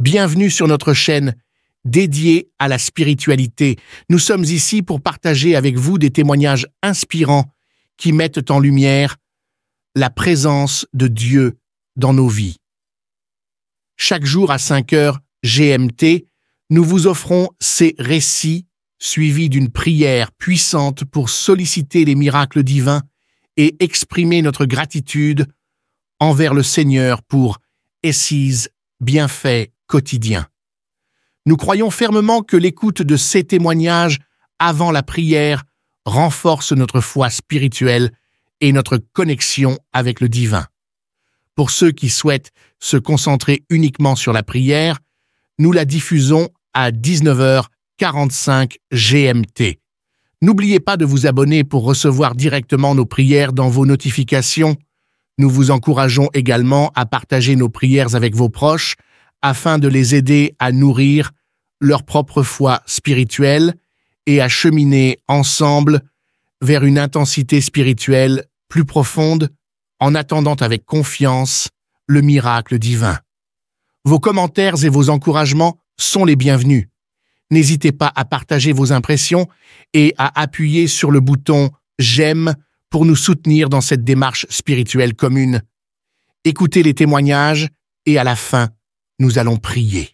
Bienvenue sur notre chaîne dédiée à la spiritualité. Nous sommes ici pour partager avec vous des témoignages inspirants qui mettent en lumière la présence de Dieu dans nos vies. Chaque jour à 5 heures GMT, nous vous offrons ces récits suivis d'une prière puissante pour solliciter les miracles divins et exprimer notre gratitude envers le Seigneur pour ses bienfaits quotidiens. Nous croyons fermement que l'écoute de ces témoignages avant la prière renforce notre foi spirituelle et notre connexion avec le divin. Pour ceux qui souhaitent se concentrer uniquement sur la prière, nous la diffusons à 19h45 GMT. N'oubliez pas de vous abonner pour recevoir directement nos prières dans vos notifications. Nous vous encourageons également à partager nos prières avec vos proches afin de les aider à nourrir leur propre foi spirituelle et à cheminer ensemble vers une intensité spirituelle plus profonde en attendant avec confiance le miracle divin. Vos commentaires et vos encouragements sont les bienvenus. N'hésitez pas à partager vos impressions et à appuyer sur le bouton « J'aime » pour nous soutenir dans cette démarche spirituelle commune. Écoutez les témoignages et à la fin, nous allons prier.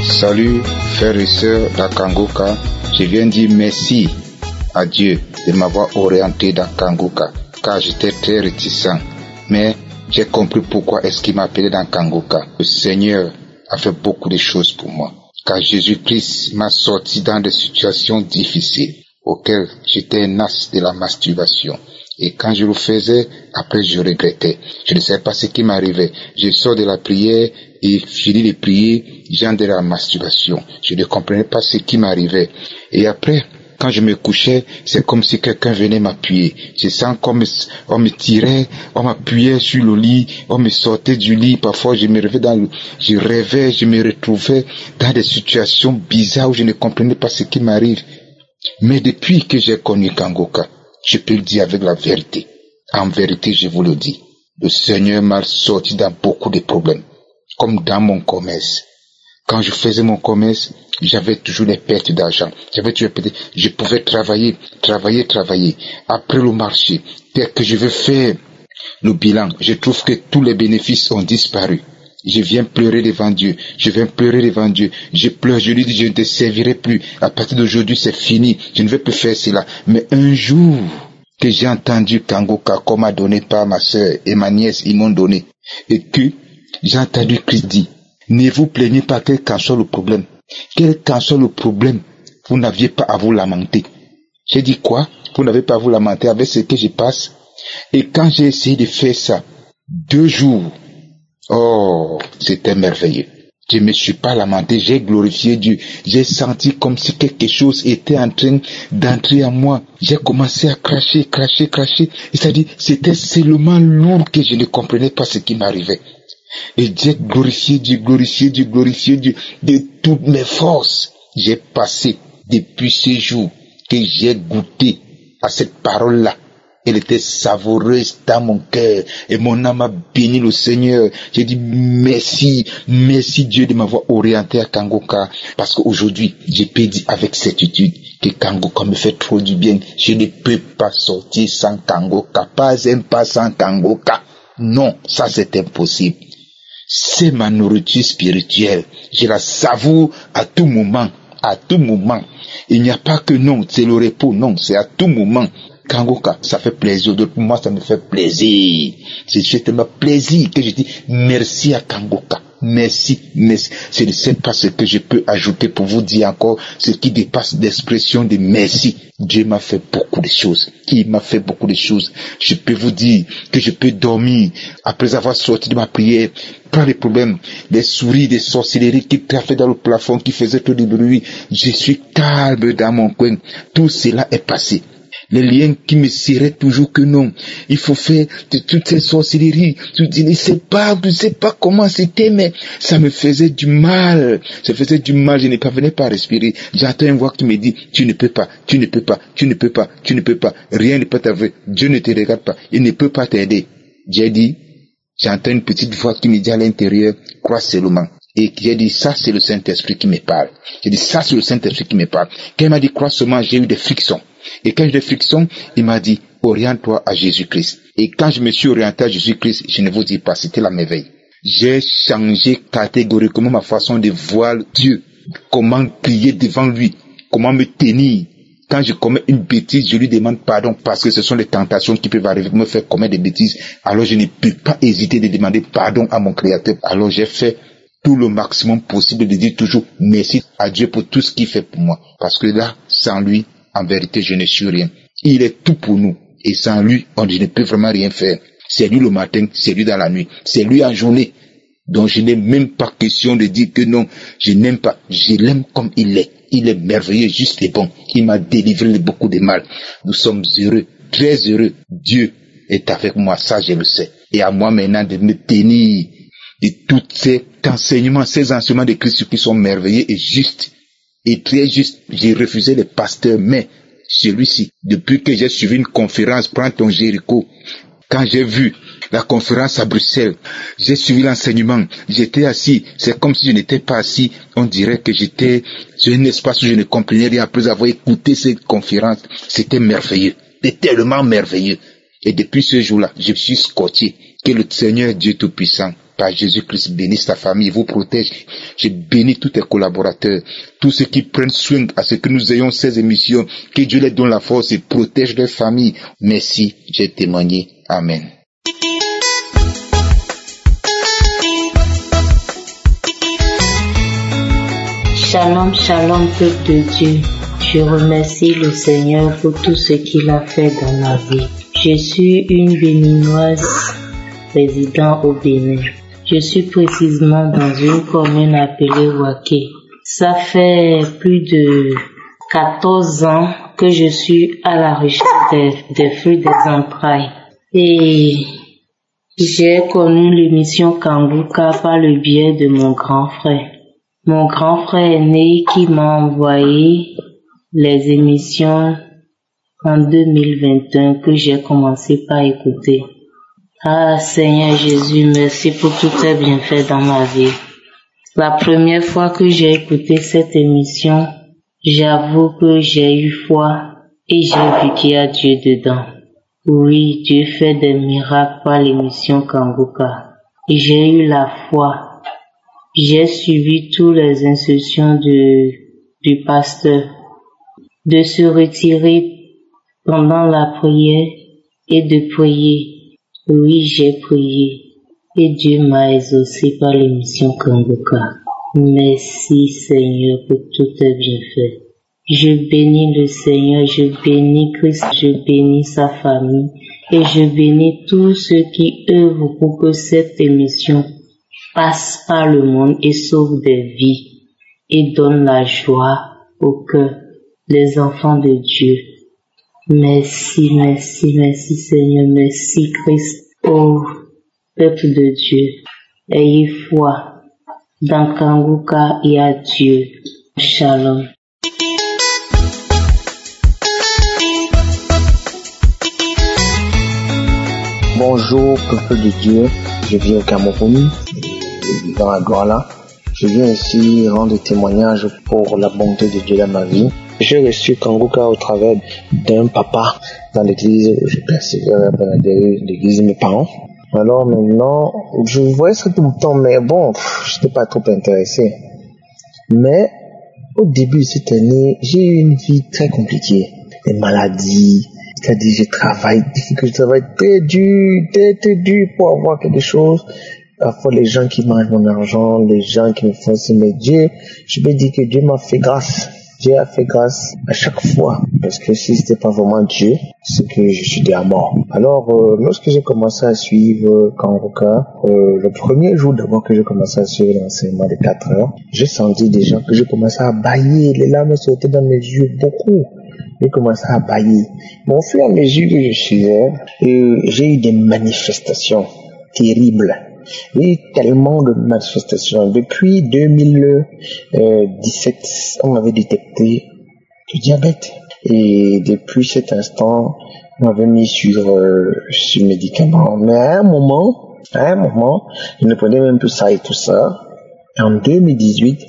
Salut frères et sœurs d'Akangoka, je viens dire merci à Dieu de m'avoir orienté dans Kangoka car j'étais très réticent, mais j'ai compris pourquoi est-ce qu'il m'a appelé dans Kangoka. Le Seigneur a fait beaucoup de choses pour moi car Jésus-Christ m'a sorti dans des situations difficiles auxquelles j'étais un as de la masturbation. Et quand je le faisais, après je regrettais. Je ne savais pas ce qui m'arrivait. Je sors de la prière et finis de prier, j'entre de la masturbation. Je ne comprenais pas ce qui m'arrivait. Et après, quand je me couchais, c'est comme si quelqu'un venait m'appuyer. Je sens comme on me tirait, on m'appuyait sur le lit, on me sortait du lit. Parfois, je me rêvais, je me retrouvais dans des situations bizarres où je ne comprenais pas ce qui m'arrive. Mais depuis que j'ai connu Kangoka, je peux le dire avec la vérité. En vérité, je vous le dis. Le Seigneur m'a sorti dans beaucoup de problèmes. Comme dans mon commerce. Quand je faisais mon commerce, j'avais toujours des pertes d'argent. Je pouvais travailler. Après le marché, dès que je veux faire le bilan, je trouve que tous les bénéfices ont disparu. Je viens pleurer devant Dieu. Je pleure, je lui dis, je ne te servirai plus. À partir d'aujourd'hui, c'est fini. Je ne vais plus faire cela. Mais un jour, que j'ai entendu Kangoka, qu'on m'a donné par ma soeur et ma nièce, ils m'ont donné. Et que j'ai entendu Christ dire, ne vous plaignez pas quel qu'en soit le problème. Quel qu'en soit le problème, vous n'aviez pas à vous lamenter. J'ai dit quoi? Vous n'avez pas à vous lamenter avec ce que je passe. Et quand j'ai essayé de faire ça, 2 jours, oh, c'était merveilleux. Je ne me suis pas lamenté, j'ai glorifié Dieu. J'ai senti comme si quelque chose était en train d'entrer en moi. J'ai commencé à cracher. C'est-à-dire, c'était seulement lourd que je ne comprenais pas ce qui m'arrivait. Et j'ai glorifié Dieu de toutes mes forces. J'ai passé depuis ce jour que j'ai goûté à cette parole-là. Elle était savoureuse dans mon cœur et mon âme a béni le Seigneur. J'ai dit merci Dieu de m'avoir orienté à Kangoka parce qu'aujourd'hui, je peux dire avec certitude que Kangoka me fait trop du bien. Je ne peux pas sortir sans Kangoka, pas un pas sans Kangoka. Non, ça c'est impossible. C'est ma nourriture spirituelle. Je la savoure à tout moment. Il n'y a pas que non, c'est le repos, non, c'est à tout moment. Kangoka, ça fait plaisir. Pour moi, ça me fait plaisir. C'est tellement plaisir que je dis merci à Kangoka. Merci. Je ne sais pas ce que je peux ajouter pour vous dire encore ce qui dépasse l'expression de merci. Dieu m'a fait beaucoup de choses. Il m'a fait beaucoup de choses. Je peux vous dire que je peux dormir après avoir sorti de ma prière. Pas de problème. Des souris, des sorcelleries qui traffaient dans le plafond, qui faisaient tout du bruit. Je suis calme dans mon coin. Tout cela est passé. Les liens qui me serraient toujours que non. Il faut faire de toutes ces sorcelleries. Je ne sais pas comment c'était, mais ça me faisait du mal. Ça faisait du mal, je ne parvenais pas à respirer. J'entends une voix qui me dit, tu ne peux pas, tu ne peux pas, tu ne peux pas, tu ne peux pas. Rien ne peut t'arriver. Dieu ne te regarde pas. Il ne peut pas t'aider. J'ai dit, j'entends une petite voix qui me dit à l'intérieur, crois seulement. Et j'ai dit, ça c'est le Saint-Esprit qui me parle. J'ai dit, ça c'est le Saint-Esprit qui me parle. Quand il m'a dit, crois seulement, j'ai eu des frictions. Et quand j'ai eu des frictions, il m'a dit, oriente-toi à Jésus-Christ. Et quand je me suis orienté à Jésus-Christ, je ne vous dis pas, c'était la merveille. J'ai changé catégoriquement ma façon de voir Dieu. Comment prier devant lui. Comment me tenir. Quand je commets une bêtise, je lui demande pardon parce que ce sont les tentations qui peuvent arriver, me faire commettre des bêtises. Alors je ne peux pas hésiter de demander pardon à mon Créateur. Alors j'ai fait tout le maximum possible de dire toujours merci à Dieu pour tout ce qu'il fait pour moi. Parce que là, sans lui, en vérité, je ne suis rien. Il est tout pour nous. Et sans lui, je ne peux vraiment rien faire. C'est lui le matin, c'est lui dans la nuit, c'est lui en journée. Donc je n'ai même pas question de dire que non, je n'aime pas. Je l'aime comme il est. Il est merveilleux, juste et bon. Il m'a délivré de beaucoup de mal. Nous sommes heureux, très heureux. Dieu est avec moi, ça je le sais. Et à moi maintenant de me tenir de tous ces enseignements de Christ qui sont merveilleux et justes. Et très justes. J'ai refusé les pasteurs, mais celui-ci, depuis que j'ai suivi une conférence, Prends ton Jéricho, quand j'ai vu la conférence à Bruxelles, j'ai suivi l'enseignement, j'étais assis, c'est comme si je n'étais pas assis, on dirait que j'étais sur un espace où je ne comprenais rien après avoir écouté cette conférence, c'était merveilleux, c'était tellement merveilleux. Et depuis ce jour-là, je suis scotché, que le Seigneur Dieu Tout-Puissant, par Jésus-Christ, bénisse ta famille, vous protège. Je bénis tous tes collaborateurs, tous ceux qui prennent soin à ce que nous ayons ces émissions, que Dieu les donne la force et protège leur famille. Merci, j'ai témoigné. Amen. Shalom, shalom, peuple de Dieu. Je remercie le Seigneur pour tout ce qu'il a fait dans ma vie. Je suis une béninoise résidant au Bénin. Je suis précisément dans une commune appelée Waké. Ça fait plus de 14 ans que je suis à la recherche des fruits des entrailles. Et j'ai connu l'émission Kanguka par le biais de mon grand frère. Mon grand frère aîné qui m'a envoyé les émissions en 2021 que j'ai commencé par écouter. Ah Seigneur Jésus, merci pour tous tes bienfaits dans ma vie. La première fois que j'ai écouté cette émission, j'avoue que j'ai eu foi et j'ai vu qu'il y a Dieu dedans. Oui, Dieu fait des miracles par l'émission Kanguka. J'ai eu la foi. J'ai suivi toutes les instructions du pasteur de se retirer pendant la prière et de prier. Oui, j'ai prié et Dieu m'a exaucé par l'émission Kanguka. Merci Seigneur pour tous tes bienfaits. Je bénis le Seigneur, je bénis Christ, je bénis sa famille et je bénis tous ceux qui œuvrent pour que cette émission passe par le monde et sauve des vies et donne la joie au cœur des enfants de Dieu. Merci, merci, merci Seigneur, merci Christ, ô peuple de Dieu. Ayez foi dans Kanguka et à Dieu. Shalom. Bonjour peuple de Dieu, je viens au Cameroun, dans la Douala. Je viens ici rendre témoignage pour la bonté de Dieu dans ma vie. J'ai reçu Kanguka au travers d'un papa dans l'église où je persévérais, l'église de mes parents. Alors maintenant, je voyais ça tout le temps, mais bon, je n'étais pas trop intéressé. Mais au début de cette année, j'ai eu une vie très compliquée. Des maladies, c'est-à-dire je travaille très dur pour avoir quelque chose. Parfois les gens qui mangent mon argent, les gens qui me font si, mais Dieu, je peux dire que Dieu m'a fait grâce. Dieu a fait grâce à chaque fois, parce que si c'était pas vraiment Dieu, c'est que je suis déjà mort. Alors, lorsque j'ai commencé à suivre Kanguka, le premier jour d'abord que j'ai commencé à suivre l'enseignement de 4 heures, j'ai senti déjà que je commençais à bâiller, les larmes sortaient dans mes yeux beaucoup. j'ai commencé à bailler. Mais au fur et à mesure que je suivais, j'ai eu des manifestations terribles. Il y a eu tellement de manifestations. Depuis 2017, on m'avait détecté du diabète. Et depuis cet instant, on m'avait mis sur médicaments. Mais à un moment, je ne prenais même plus ça et tout ça. Et en 2018,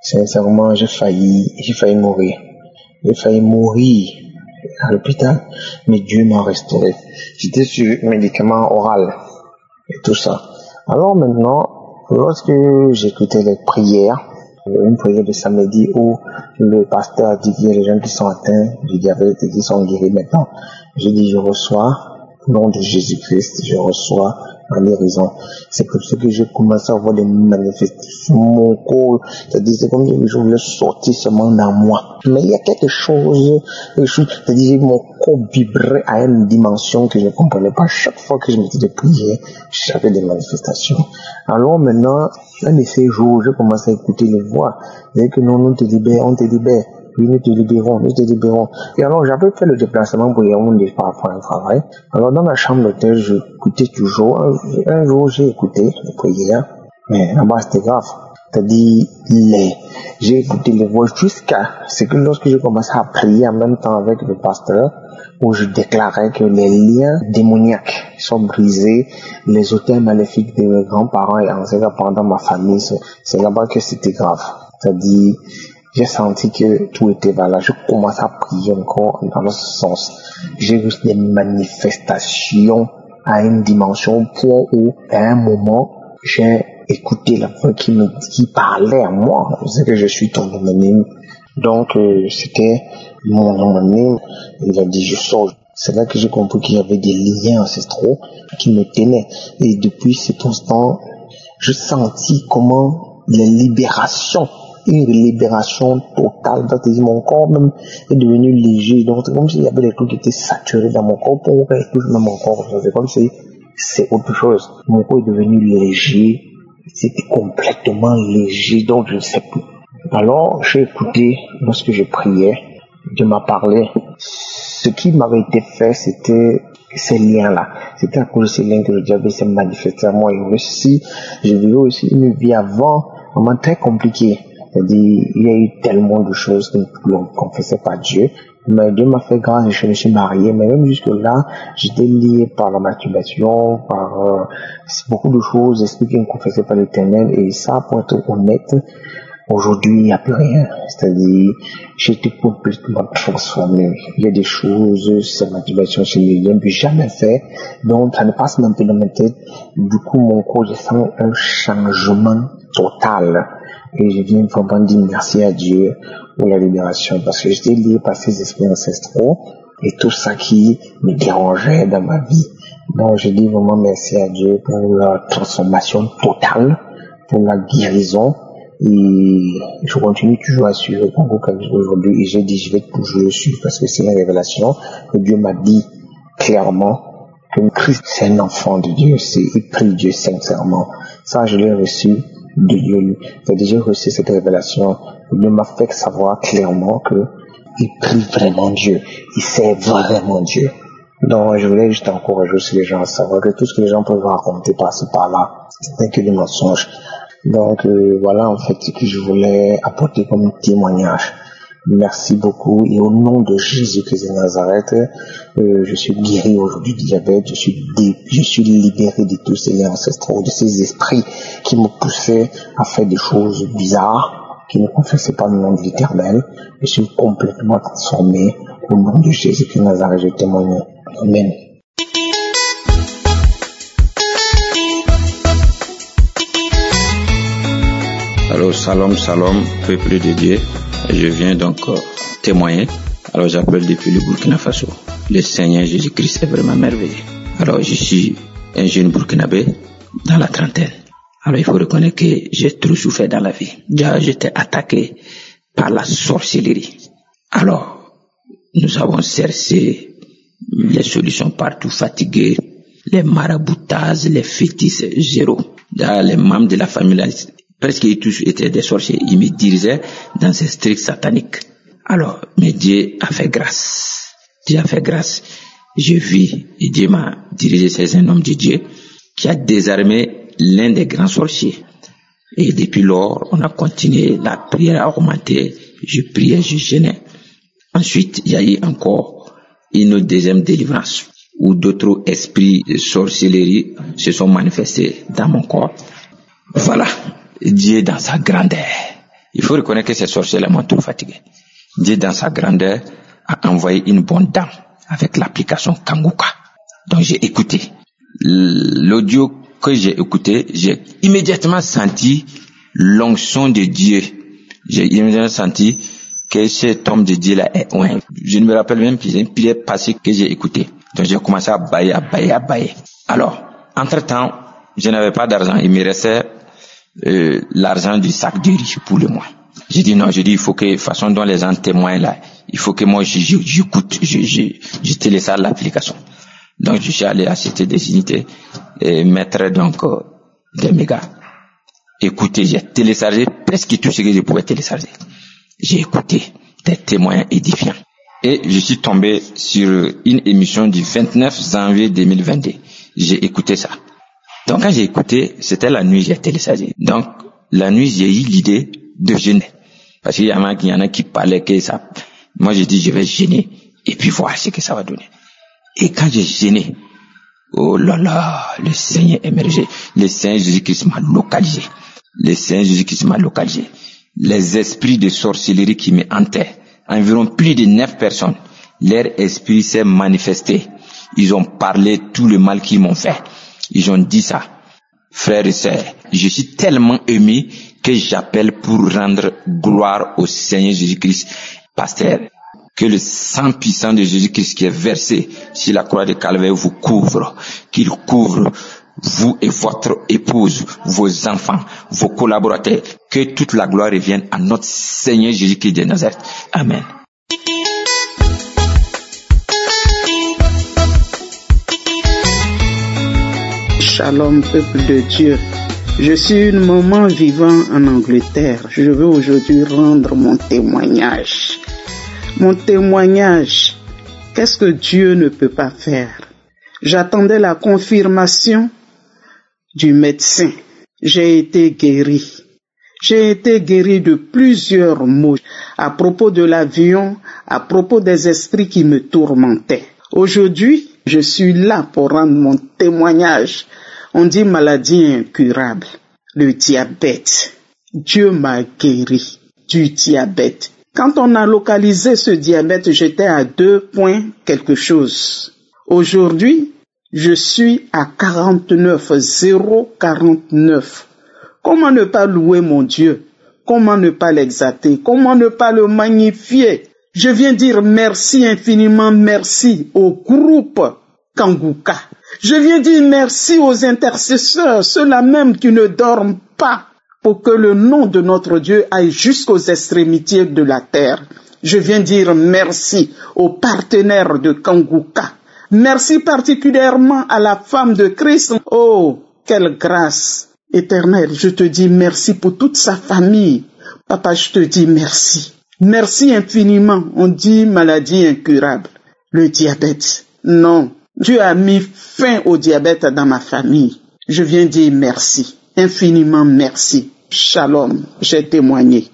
sincèrement, j'ai failli mourir. J'ai failli mourir à l'hôpital, mais Dieu m'a restauré. J'étais sur médicaments oraux et tout ça. Alors maintenant, lorsque j'écoutais les prières, une prière de samedi où le pasteur a dit qu'il y a des gens qui sont atteints du diabète et qui sont guéris maintenant, j'ai dit je reçois au nom de Jésus-Christ, je reçois la guérison. C'est comme ça que j'ai commencé à avoir des manifestations. Mon corps, c'est-à-dire c'est comme si je voulais sortir seulement dans moi. Mais il y a quelque chose, c'est-à-dire mon corps vibrait à une dimension que je ne comprenais pas. Chaque fois que je mettais de prier, j'avais des manifestations. Alors maintenant, un de ces jours, je commence à écouter les voix. Dès que non, on te libère, on te libère. Oui, nous te libérons. Et alors, j'avais fait le déplacement pour Yaoundé par rapport à un travail. Alors, dans la chambre d'hôtel, j'écoutais toujours. Un jour, j'ai écouté les prières. Mais là-bas, c'était grave. C'est-à-dire, j'ai écouté les voix jusqu'à ce que lorsque j'ai commencé à prier en même temps avec le pasteur, où je déclarais que les liens démoniaques sont brisés, les hôtels maléfiques de mes grands-parents et ancêtres pendant ma famille, c'est là-bas que c'était grave. C'est-à-dire, j'ai senti que tout était valable. Je commençais à prier encore dans ce sens. J'ai vu des manifestations à une dimension au point où, à un moment, j'ai écouté la voix qui parlait à moi. C'est que je suis ton homonyme. Donc, c'était mon homonyme. Il a dit, je sors. C'est là que j'ai compris qu'il y avait des liens ancestraux qui me tenaient. Et depuis cet instant, je sentis comment les libérations, une libération totale, c'est-à-dire mon corps même est devenu léger, donc c'est comme s'il y avait des trucs qui étaient saturés dans mon corps, pour quelque chose dans mon corps, c'est comme si c'est autre chose. Mon corps est devenu léger, c'était complètement léger, donc je ne sais plus. Alors j'ai écouté, lorsque je priais, Dieu m'a parlé. Ce qui m'avait été fait, c'était ces liens-là. C'était à cause de ces liens que le diable s'est manifesté à moi. Et aussi, j'ai vécu aussi une vie avant, vraiment très compliquée. C'est-à-dire, il y a eu tellement de choses que l'on ne confessait pas Dieu. Mais Dieu m'a fait grâce et je me suis marié. Mais même jusque-là, j'étais lié par la masturbation, par beaucoup de choses, esprit qui ne confessait pas l'Éternel. Et ça, pour être honnête, aujourd'hui, il n'y a plus rien. C'est-à-dire, j'ai été complètement transformé. Il y a des choses, cette masturbation chez les liens, que j'ai jamais fait. Donc, ça ne passe même plus dans ma tête. Du coup, mon corps, je sens un changement total. Et je viens vraiment dire merci à Dieu pour la libération, parce que j'étais lié par ces esprits ancestraux et tout ça qui me dérangeait dans ma vie. Donc je dis vraiment merci à Dieu pour la transformation totale, pour la guérison, et je continue toujours à suivre Congo aujourd'hui, et j'ai dit je vais toujours le suivre parce que c'est une révélation que Dieu m'a dit clairement que Christ c'est un enfant de Dieu, il prie Dieu sincèrement. Ça je l'ai reçu de Dieu. J'ai déjà reçu cette révélation. Dieu m'a fait savoir clairement que il prie vraiment Dieu. Il sait vraiment Dieu. Donc, je voulais juste encourager aussi les gens à savoir que tout ce que les gens peuvent raconter par-ci par-là, ce n'est que des mensonges. Donc, voilà en fait ce que je voulais apporter comme témoignage. Merci beaucoup. Et au nom de Jésus-Christ de Nazareth, je suis guéri aujourd'hui du diabète. Je suis libéré de tous ces liens ancestraux, de ces esprits qui me poussaient à faire des choses bizarres, qui ne confessaient pas le nom de l'Éternel. Je suis complètement transformé. Au nom de Jésus-Christ de Nazareth, je témoigne. Amen. Alors, salam, peuple de Dieu. Je viens donc témoigner. Alors, j'appelle depuis le Burkina Faso. Le Seigneur Jésus-Christ est vraiment merveilleux. Alors, je suis un jeune Burkinabé dans la trentaine. Alors, il faut reconnaître que j'ai trop souffert dans la vie. Déjà, j'étais attaqué par la sorcellerie. Alors, nous avons cherché les solutions partout, fatigués, les maraboutages, les fétiches, zéro. Déjà, les membres de la famille, presque tous étaient des sorciers. Ils me dirigeaient dans ces stricts sataniques. Alors, mais Dieu a fait grâce. Dieu a fait grâce. Je vis et Dieu m'a dirigé. C'est un homme de Dieu qui a désarmé l'un des grands sorciers. Et depuis lors, on a continué, la prière a augmenté. Je priais, je jeûnais. Ensuite, il y a eu encore une deuxième délivrance où d'autres esprits de sorcellerie se sont manifestés dans mon corps. Voilà, Dieu dans sa grandeur. Il faut reconnaître que ces sorciers-là m'ont tout fatigué. Dieu dans sa grandeur a envoyé une bonne dame avec l'application Kanguka. Donc j'ai écouté. L'audio que j'ai écouté, j'ai immédiatement senti l'onction de Dieu. J'ai immédiatement senti que cet homme de Dieu là est loin. Je ne me rappelle même plus une prière passée que j'ai écoutée. Donc j'ai commencé à bailler. Alors, entre-temps, je n'avais pas d'argent. Il me restait l'argent du sac de riz pour le mois. J'ai dit non, il faut que, façon dont les gens témoignent là, il faut que moi j'écoute, je télécharge l'application. Donc je suis allé acheter des unités et mettre donc des mégas. Écoutez, j'ai téléchargé presque tout ce que je pouvais télécharger. J'ai écouté des témoins édifiants. Et je suis tombé sur une émission du 29 janvier 2022. J'ai écouté ça. Donc quand j'ai écouté, c'était la nuit, j'ai téléchargé. Donc la nuit, j'ai eu l'idée de jeûner. Parce qu'il y en a qui parlaient que ça. Moi, j'ai dit, je vais jeûner et puis voir ce que ça va donner. Et quand j'ai jeûné, oh là là, le Seigneur émergé. Le Seigneur Jésus-Christ m'a localisé. Le Seigneur Jésus-Christ m'a localisé. Les esprits de sorcellerie qui me hantaient, environ plus de 9 personnes, leur esprit s'est manifesté. Ils ont parlé tout le mal qu'ils m'ont fait. Ils ont dit ça. Frères et sœurs, je suis tellement ému que j'appelle pour rendre gloire au Seigneur Jésus-Christ. Pasteur, que le sang puissant de Jésus-Christ qui est versé sur la croix de Calvaire vous couvre, qu'il couvre vous et votre épouse, vos enfants, vos collaborateurs, que toute la gloire revienne à notre Seigneur Jésus-Christ de Nazareth. Amen. Shalom, peuple de Dieu. Je suis une maman vivant en Angleterre. Je veux aujourd'hui rendre mon témoignage. Mon témoignage, qu'est-ce que Dieu ne peut pas faire? J'attendais la confirmation du médecin. J'ai été guéri. J'ai été guéri de plusieurs maux à propos de l'avion, à propos des esprits qui me tourmentaient. Aujourd'hui, je suis là pour rendre mon témoignage. On dit maladie incurable, le diabète. Dieu m'a guéri du diabète. Quand on a localisé ce diabète, j'étais à 2 points quelque chose. Aujourd'hui, je suis à 49,049. Comment ne pas louer mon Dieu? Comment ne pas l'exalter? Comment ne pas le magnifier? Je viens dire merci infiniment, merci au groupe Kanguka. Je viens dire merci aux intercesseurs, ceux-là même qui ne dorment pas, pour que le nom de notre Dieu aille jusqu'aux extrémités de la terre. Je viens dire merci aux partenaires de Kanguka. Merci particulièrement à la femme de Christ. Oh, quelle grâce éternelle. Je te dis merci pour toute sa famille. Papa, je te dis merci. Merci infiniment. On dit maladie incurable. Le diabète. Non. Dieu a mis fin au diabète dans ma famille. Je viens dire merci. Infiniment merci. Shalom. J'ai témoigné.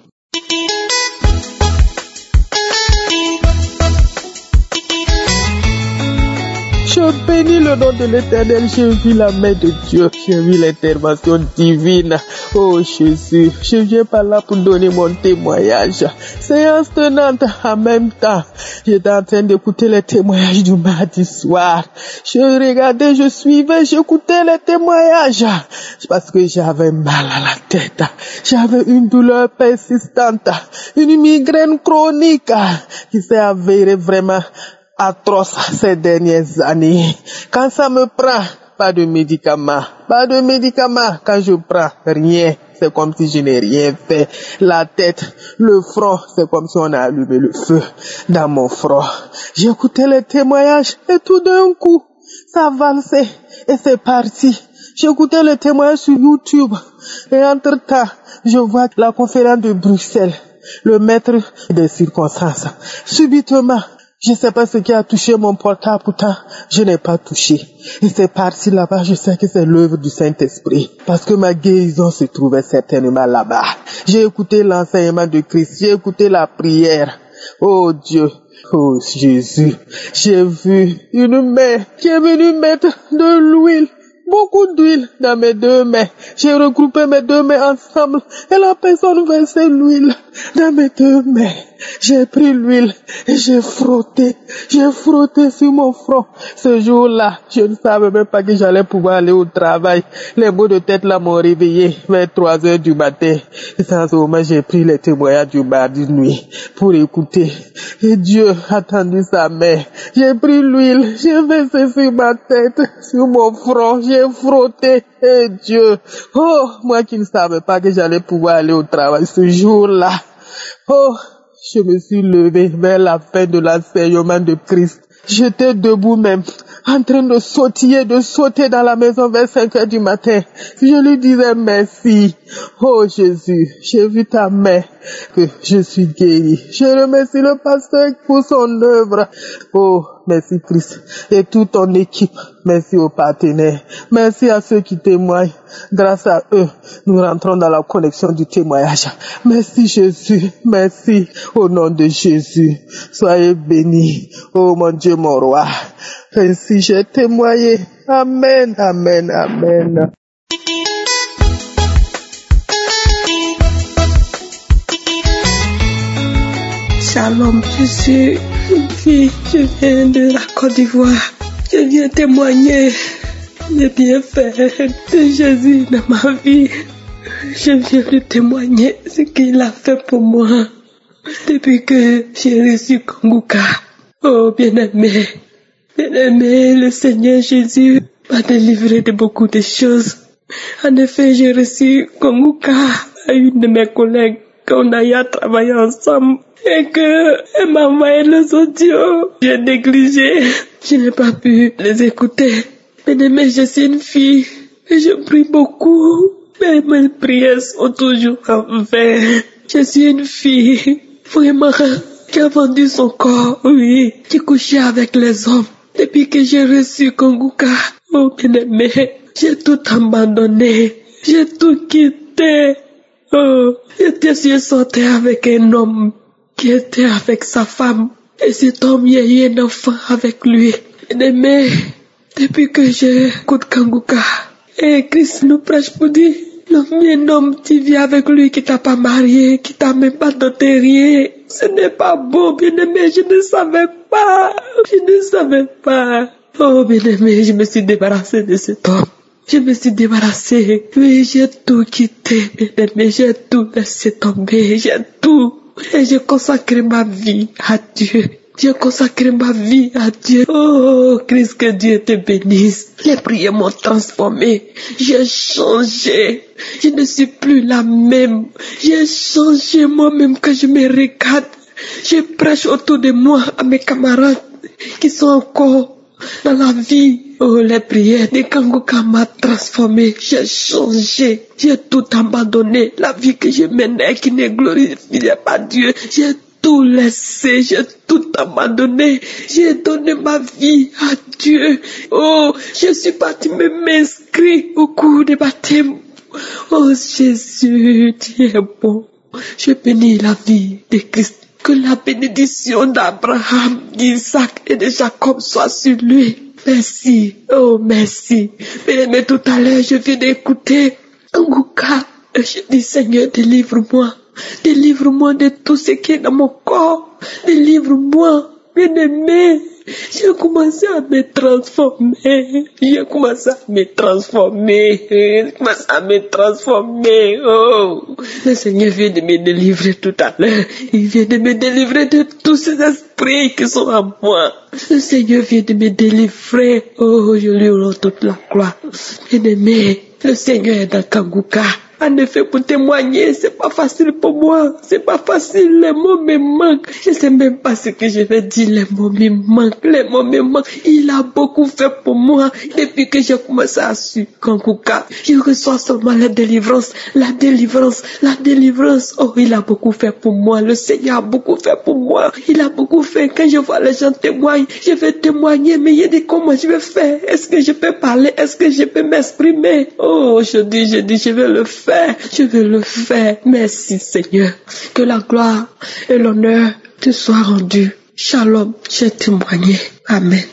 Je bénis le nom de l'Éternel, j'ai vu la main de Dieu, j'ai vu l'intervention divine. Oh Jésus, je viens par là pour donner mon témoignage. Séance tenante en même temps. J'étais en train d'écouter les témoignages du mardi soir. Je regardais, je suivais, j'écoutais les témoignages. Parce que j'avais mal à la tête. J'avais une douleur persistante. Une migraine chronique qui s'est avérée vraiment atroce ces dernières années. Quand ça me prend, pas de médicaments. Quand je prends rien, c'est comme si je n'ai rien fait. La tête, le front, c'est comme si on a allumé le feu dans mon front. J'écoutais les témoignages et tout d'un coup, ça valsait et c'est parti. J'écoutais les témoignages sur YouTube et entre-temps, je vois la conférence de Bruxelles. le maître des circonstances. Subitement, je ne sais pas ce qui a touché mon portable, pourtant je n'ai pas touché. Et c'est parti là-bas, je sais que c'est l'œuvre du Saint-Esprit. Parce que ma guérison se trouvait certainement là-bas. J'ai écouté l'enseignement de Christ, j'ai écouté la prière. Oh Dieu, oh Jésus, j'ai vu une main qui est venue mettre de l'huile. Beaucoup d'huile dans mes deux mains. J'ai regroupé mes deux mains ensemble et la personne versait l'huile dans mes deux mains. J'ai pris l'huile et j'ai frotté sur mon front. Ce jour-là, je ne savais même pas que j'allais pouvoir aller au travail. Les maux de tête là m'ont réveillé vers 3 heures du matin. Et sans ce moment, j'ai pris les témoignages du mardi nuit pour écouter. Et Dieu a tendu sa main. J'ai pris l'huile, j'ai versé sur ma tête, sur mon front, j'ai frotté. Et Dieu, oh, moi qui ne savais pas que j'allais pouvoir aller au travail ce jour-là. Oh, je me suis levé vers la fin de l'enseignement de Christ. J'étais debout même, en train de sauter dans la maison vers 5 heures du matin. Je lui disais merci. Oh Jésus, j'ai vu ta main, que je suis guéri. Je remercie le pasteur pour son œuvre. Oh, merci Christ et toute ton équipe. Merci aux partenaires. Merci à ceux qui témoignent. Grâce à eux, nous rentrons dans la connexion du témoignage. Merci Jésus. Merci au nom de Jésus. Soyez bénis. Oh mon Dieu, mon roi. Ainsi j'ai témoigné. Amen, amen, amen. Shalom, je suis une fille, je viens de la Côte d'Ivoire. Je viens témoigner les bienfaits de Jésus dans ma vie. Je viens de témoigner ce qu'il a fait pour moi depuis que j'ai reçu Kanguka. Oh bien-aimé, le Seigneur Jésus m'a délivré de beaucoup de choses. En effet, j'ai reçu Kanguka à une de mes collègues qu'on a eu à travailler ensemble. Et que elle m'a envoyé les audios. J'ai négligé. Je n'ai pas pu les écouter. Mais je suis une fille. Et je prie beaucoup. Mais mes prières sont toujours en vain. Je suis une fille. Vraiment. Qui a vendu son corps. Oui. Qui couchait avec les hommes. Depuis que j'ai reçu Kanguka. Oh bien-aimé. J'ai tout abandonné. J'ai tout quitté. Oh. Je sortais avec un homme qui était avec sa femme. Et cet homme, il y a eu un enfant avec lui. Mais depuis que j'écoute Kanguka, et Christ nous prêche pour dire, un homme qui vit avec lui, qui t'a pas marié, qui t'a même pas doté rien, ce n'est pas beau, bien-aimé, je ne savais pas. Oh, bien-aimé, je me suis débarrassée de cet homme. Je me suis débarrassée. Oui, j'ai tout quitté, bien-aimé, j'ai tout laissé tomber, j'ai tout. Et j'ai consacré ma vie à Dieu. Oh, Christ, que Dieu te bénisse. Les prières m'ont transformé. J'ai changé. Je ne suis plus la même. J'ai changé moi-même quand je me regarde. Je prêche autour de moi à mes camarades qui sont encore dans la vie. Oh, les prières de Kanguka m'a transformé. J'ai changé. J'ai tout abandonné. La vie que je menais qui ne glorifiait pas Dieu. J'ai tout laissé. J'ai tout abandonné. J'ai donné ma vie à Dieu. Oh, je suis parti m'inscrire au cours de baptême. Oh, Jésus, tu es bon. Je bénis la vie de Christ. Que la bénédiction d'Abraham, d'Isaac et de Jacob soit sur lui. Merci, oh merci. Mais tout à l'heure, je viens d'écouter Kanguka. Je dis, Seigneur, délivre-moi. Délivre-moi de tout ce qui est dans mon corps. Délivre-moi, bien-aimé. J'ai commencé à me transformer. Oh, le Seigneur vient de me délivrer tout à l'heure. Il vient de me délivrer de tous ces esprits qui sont en moi. Le Seigneur vient de me délivrer. Oh, je lui rends toute la gloire. Bien-aimé, le Seigneur est dans Kanguka. En effet, pour témoigner, c'est pas facile pour moi. C'est pas facile, les mots me manquent. Je sais même pas ce que je vais dire, les mots me manquent, les mots me manquent. Il a beaucoup fait pour moi depuis que j'ai commencé à suivre Kangouka. Je reçois seulement la délivrance, la délivrance, la délivrance. Oh, il a beaucoup fait pour moi. Le Seigneur a beaucoup fait pour moi. Il a beaucoup fait. Quand je vois les gens témoigner, je vais témoigner, mais il dit comment je vais faire? Est-ce que je peux parler? Est-ce que je peux m'exprimer? Oh, je dis, je vais le faire. Je vais le faire. Merci Seigneur. Que la gloire et l'honneur te soient rendus. Shalom, j'ai témoigné. Amen.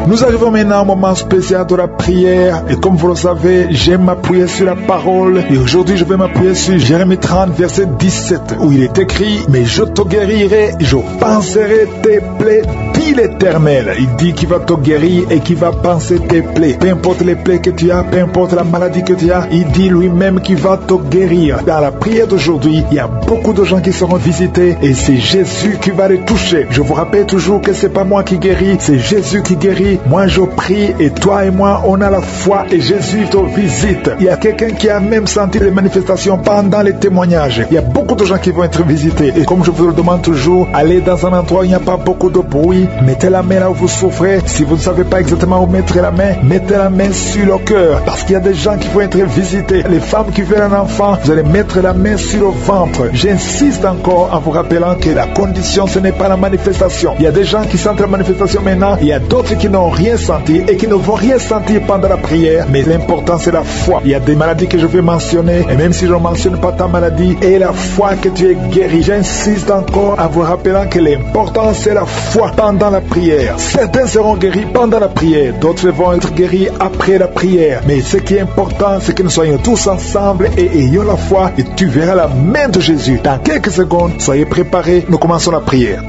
Nous arrivons maintenant au moment spécial de la prière et comme vous le savez, j'aime m'appuyer sur la parole et aujourd'hui je vais m'appuyer sur Jérémie 30 verset 17 où il est écrit « Mais je te guérirai, je panserai tes plaies, dit l'Éternel. » Il dit qu'il va te guérir et qu'il va panser tes plaies. Peu importe les plaies que tu as, peu importe la maladie que tu as, il dit lui-même qu'il va te guérir. Dans la prière d'aujourd'hui, il y a beaucoup de gens qui seront visités et c'est Jésus qui va les toucher. Je vous rappelle toujours que c'est pas moi qui guéris, c'est Jésus qui guérit. Moi je prie et toi et moi on a la foi et Jésus te visite. Il y a quelqu'un qui a même senti les manifestations pendant les témoignages. Il y a beaucoup de gens qui vont être visités et comme je vous le demande toujours, allez dans un endroit où il n'y a pas beaucoup de bruit, mettez la main là où vous souffrez. Si vous ne savez pas exactement où mettre la main, mettez la main sur le cœur parce qu'il y a des gens qui vont être visités. Les femmes qui veulent un enfant, vous allez mettre la main sur le ventre. J'insiste encore en vous rappelant que la condition ce n'est pas la manifestation. Il y a des gens qui sentent la manifestation maintenant, il y a d'autres qui n'ont rien senti et qui ne vont rien sentir pendant la prière, mais l'important c'est la foi. Il y a des maladies que je vais mentionner et même si je ne mentionne pas ta maladie et la foi que tu es guéri, j'insiste encore en vous rappelant que l'important c'est la foi pendant la prière. Certains seront guéris pendant la prière, d'autres vont être guéris après la prière, mais ce qui est important c'est que nous soyons tous ensemble et ayons la foi et tu verras la main de Jésus. Dans quelques secondes, soyez préparés, nous commençons la prière.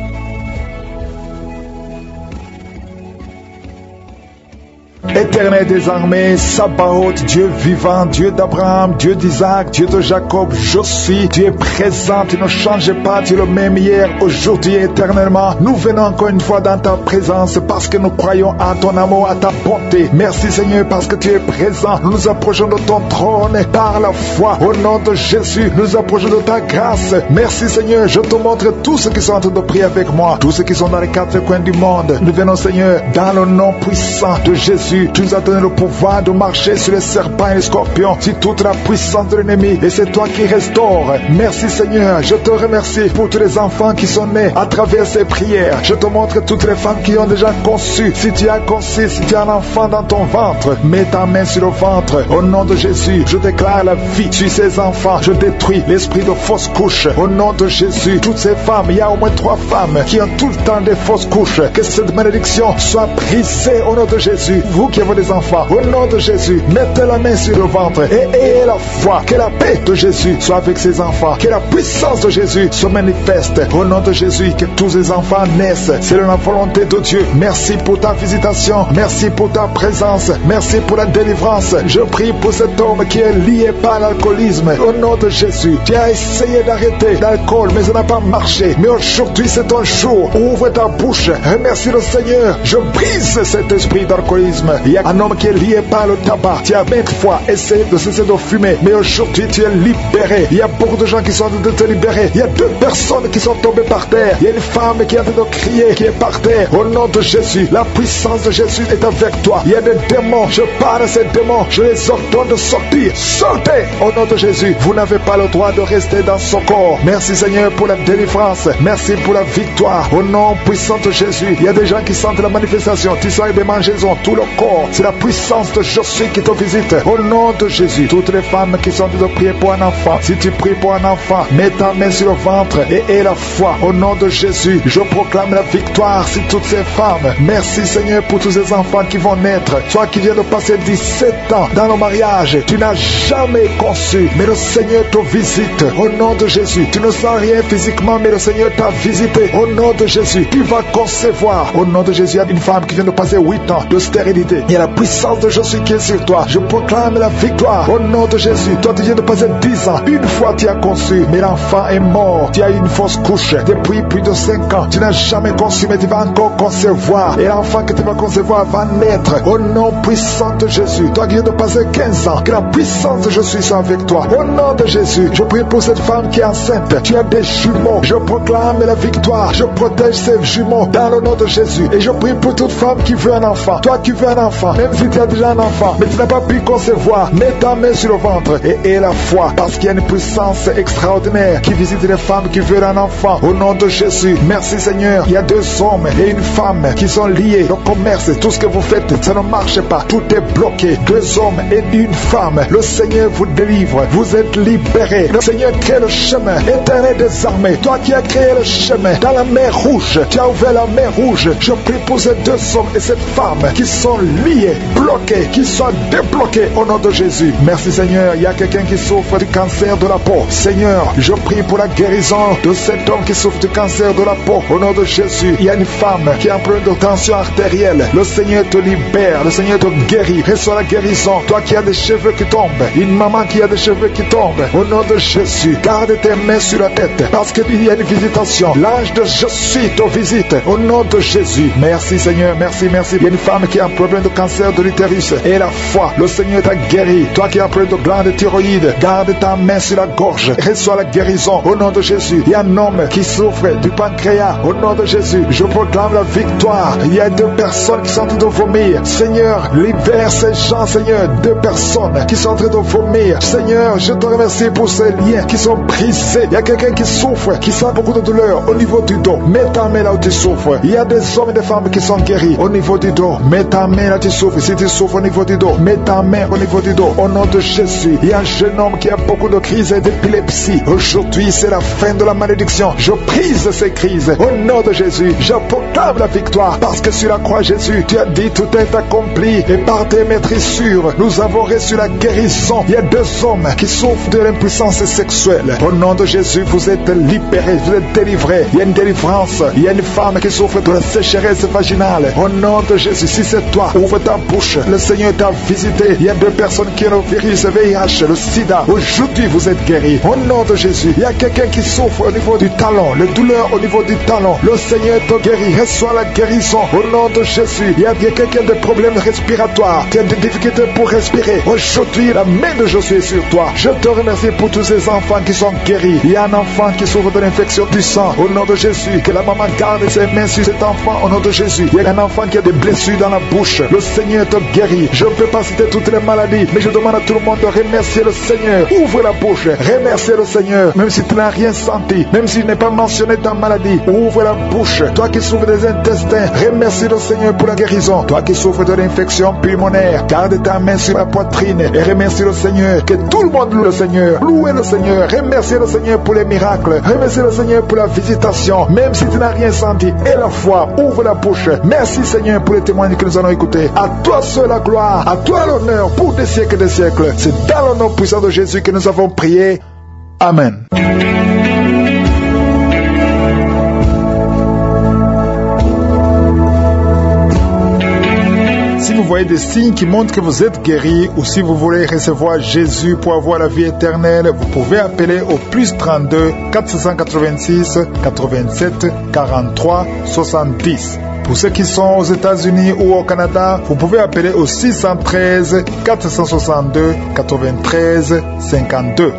Éternel des armées, Sabaoth, Dieu vivant, Dieu d'Abraham, Dieu d'Isaac, Dieu de Jacob, je suis, tu es présent, tu ne changes pas, tu es le même hier, aujourd'hui et éternellement. Nous venons encore une fois dans ta présence parce que nous croyons à ton amour, à ta bonté. Merci Seigneur parce que tu es présent. Nous nous approchons de ton trône par la foi. Au nom de Jésus, nous nous approchons de ta grâce. Merci Seigneur, je te montre tous ceux qui sont en train de prier avec moi, tous ceux qui sont dans les quatre coins du monde. Nous venons Seigneur, dans le nom puissant de Jésus. Tu nous as donné le pouvoir de marcher sur les serpents et les scorpions, sur toute la puissance de l'ennemi, et c'est toi qui restaures. Merci Seigneur, je te remercie pour tous les enfants qui sont nés à travers ces prières. Je te montre toutes les femmes qui ont déjà conçu. Si tu as conçu, si tu as un enfant dans ton ventre, mets ta main sur le ventre. Au nom de Jésus, je déclare la vie sur ces enfants. Je détruis l'esprit de fausse couche. Au nom de Jésus, toutes ces femmes, il y a au moins 3 femmes qui ont tout le temps des fausses couches. Que cette malédiction soit brisée au nom de Jésus. Vous qui avez des enfants, au nom de Jésus, mettez la main sur le ventre et ayez la foi. Que la paix de Jésus soit avec ces enfants. Que la puissance de Jésus se manifeste. Au nom de Jésus, que tous ces enfants naissent. C'est la volonté de Dieu. Merci pour ta visitation. Merci pour ta présence. Merci pour la délivrance. Je prie pour cet homme qui est lié par l'alcoolisme. Au nom de Jésus, tu as essayé d'arrêter l'alcool, mais ça n'a pas marché. Mais aujourd'hui, c'est ton jour. Ouvre ta bouche. Remercie le Seigneur. Je brise cet esprit d'alcoolisme. Il y a un homme qui est lié par le tabac. Tu as 20 fois essayé de cesser de fumer, mais aujourd'hui tu es libéré. Il y a beaucoup de gens qui sont en train de te libérer. Il y a 2 personnes qui sont tombées par terre. Il y a une femme qui est en train de crier, qui est par terre. Au nom de Jésus, la puissance de Jésus est avec toi. Il y a des démons, je parle à ces démons, je les ordonne de sortir. Sortez au nom de Jésus. Vous n'avez pas le droit de rester dans ce corps. Merci Seigneur pour la délivrance. Merci pour la victoire. Au nom puissant de Jésus, il y a des gens qui sentent la manifestation. Tu sens des mangeaisons, tout le corps. C'est la puissance de Jésus qui te visite. Au nom de Jésus, toutes les femmes qui sont en train de prier pour un enfant, si tu pries pour un enfant, mets ta main sur le ventre et aie la foi. Au nom de Jésus, je proclame la victoire sur toutes ces femmes. Merci Seigneur pour tous ces enfants qui vont naître. Toi qui viens de passer 17 ans dans le mariage, tu n'as jamais conçu, mais le Seigneur te visite. Au nom de Jésus, tu ne sens rien physiquement, mais le Seigneur t'a visité. Au nom de Jésus, tu vas concevoir. Au nom de Jésus, il y a une femme qui vient de passer 8 ans de stérilité. Il y a la puissance de Jésus qui est sur toi. Je proclame la victoire au nom de Jésus. Toi, tu viens de passer 10 ans. Une fois, tu as conçu, mais l'enfant est mort. Tu as eu une fausse couche depuis plus de 5 ans. Tu n'as jamais conçu, mais tu vas encore concevoir. Et l'enfant que tu vas concevoir va naître au nom puissant de Jésus. Toi qui viens de passer 15 ans, que la puissance de Jésus soit avec toi. Au nom de Jésus, je prie pour cette femme qui est enceinte. Tu as des jumeaux. Je proclame la victoire. Je protège ces jumeaux dans le nom de Jésus. Et je prie pour toute femme qui veut un enfant. Toi qui veux un enfant, même si tu as déjà un enfant, mais tu n'as pas pu concevoir, mets ta main sur le ventre et aie la foi, parce qu'il y a une puissance extraordinaire qui visite les femmes qui veulent un enfant. Au nom de Jésus, merci Seigneur. Il y a 2 hommes et une femme qui sont liés. Le commerce, tout ce que vous faites, ça ne marche pas. Tout est bloqué. 2 hommes et une femme. Le Seigneur vous délivre. Vous êtes libérés. Le Seigneur crée le chemin. Éternel des armées, toi qui as créé le chemin dans la mer rouge, tu as ouvert la mer rouge. Je prie pour ces 2 hommes et cette femme qui sont liés, bloqués, qui soient débloqués au nom de Jésus. Merci Seigneur. Il y a quelqu'un qui souffre du cancer de la peau. Seigneur, je prie pour la guérison de cet homme qui souffre du cancer de la peau. Au nom de Jésus, il y a une femme qui a un problème de tension artérielle. Le Seigneur te libère, le Seigneur te guérit. Reçois la guérison. Toi qui as des cheveux qui tombent, une maman qui a des cheveux qui tombent, au nom de Jésus, garde tes mains sur la tête, parce qu'il y a une visitation. L'ange de Jésus te visite au nom de Jésus. Merci Seigneur, merci, merci. Il y a une femme qui a un problème de cancer de l'utérus et la foi, le Seigneur t'a guéri. Toi qui as un problème de glande thyroïde, garde ta main sur la gorge, reçois la guérison au nom de Jésus. Il y a un homme qui souffre du pancréas au nom de Jésus. Je proclame la victoire. Il y a 2 personnes qui sont en train de vomir. Seigneur, libère ces gens, Seigneur. 2 personnes qui sont en train de vomir. Seigneur, je te remercie pour ces liens qui sont brisés. Il y a quelqu'un qui souffre, qui sent beaucoup de douleur au niveau du dos. Mets ta main là où tu souffres. Il y a des hommes et des femmes qui sont guéris au niveau du dos. Mets ta main là où tu souffres. Si tu souffres au niveau du dos, mets ta main au niveau du dos. Au nom de Jésus, il y a un jeune homme qui a beaucoup de crises d'épilepsie. Aujourd'hui, c'est la fin de la malédiction. Je brise ces crises. Au nom de Jésus, je proclame la victoire. Parce que sur la croix, Jésus, tu as dit tout est accompli. Et par tes maîtrissures, nous avons reçu la guérison. Il y a 2 hommes qui souffrent de l'impuissance sexuelle. Au nom de Jésus, vous êtes libérés, vous êtes délivrés. Il y a une délivrance. Il y a une femme qui souffre de la sécheresse vaginale. Au nom de Jésus, si c'est toi, ouvre ta bouche. Le Seigneur t'a visité. Il y a 2 personnes qui ont le virus VIH, le sida. Aujourd'hui, vous êtes guéris. Au nom de Jésus, il y a quelqu'un qui souffre au niveau du talon, le douleur au niveau du talon. Le Seigneur te guérit. Reçois la guérison. Au nom de Jésus, il y a quelqu'un qui a des problèmes respiratoires, qui a des difficultés pour respirer. Aujourd'hui, la main de Jésus est sur toi. Je te remercie pour tous ces enfants qui sont guéris. Il y a un enfant qui souffre de l'infection du sang. Au nom de Jésus, que la maman garde ses mains sur cet enfant. Au nom de Jésus, il y a un enfant qui a des blessures dans la bouche. Le Seigneur te guérit. Je ne peux pas citer toutes les maladies, mais je demande à tout le monde de remercier le Seigneur. Ouvre la bouche, remercier le Seigneur. Même si tu n'as rien senti, même si tu n'es pas mentionné ta maladie, ouvre la bouche. Toi qui souffres des intestins, remercie le Seigneur pour la guérison. Toi qui souffres de l'infection pulmonaire, garde ta main sur la poitrine et remercie le Seigneur. Que tout le monde loue le Seigneur. Louez le Seigneur. Remerciez le Seigneur pour les miracles. Remerciez le Seigneur pour la visitation. Même si tu n'as rien senti, et la foi, ouvre la bouche. Merci Seigneur pour les témoignages que nous allons écouter. À toi seul la gloire, à toi l'honneur pour des siècles et des siècles. C'est dans le nom puissant de Jésus que nous avons prié. Amen. Si vous voyez des signes qui montrent que vous êtes guéri, ou si vous voulez recevoir Jésus pour avoir la vie éternelle, vous pouvez appeler au plus 32 486 87 43 70. Pour ceux qui sont aux États-Unis ou au Canada, vous pouvez appeler au 613 462 93 52.